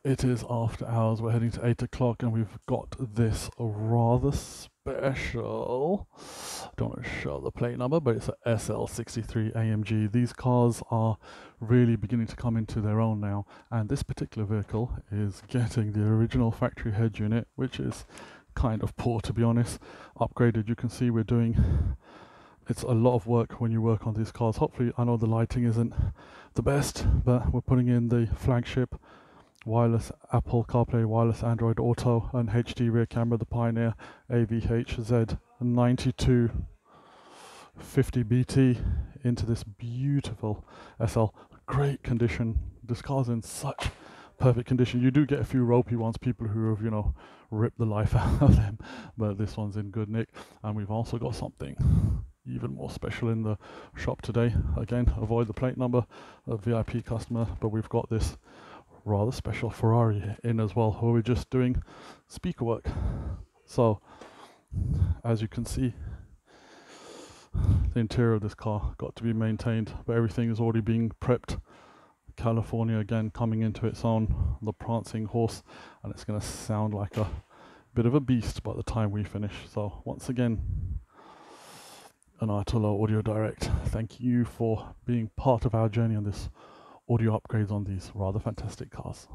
It is after hours, we're heading to 8 o'clock and we've got this rather special, I don't want to show the plate number, but it's a SL63 AMG. These cars are really beginning to come into their own now, and this particular vehicle is getting the original factory head unit, which is kind of poor to be honest, upgraded. You can see we're doing, it's a lot of work when you work on these cars. Hopefully, I know the lighting isn't the best, but we're putting in the flagship wireless Apple CarPlay, wireless Android Auto, and HD rear camera, the PIONEER AVH-Z9250BT into this beautiful SL. Great condition. This car's in such perfect condition. You do get a few ropey ones, people who have, you know, ripped the life out of them, but this one's in good nick. And we've also got something even more special in the shop today. Again, avoid the plate number, a VIP customer, but we've got this rather special Ferrari in as well, where we're just doing speaker work. So as you can see, the interior of this car got to be maintained, but everything is already being prepped. California again coming into its own, the prancing horse, and it's going to sound like a bit of a beast by the time we finish. So once again, an Ayatollah Audio Direct, thank you for being part of our journey on this audio upgrades on these rather fantastic cars.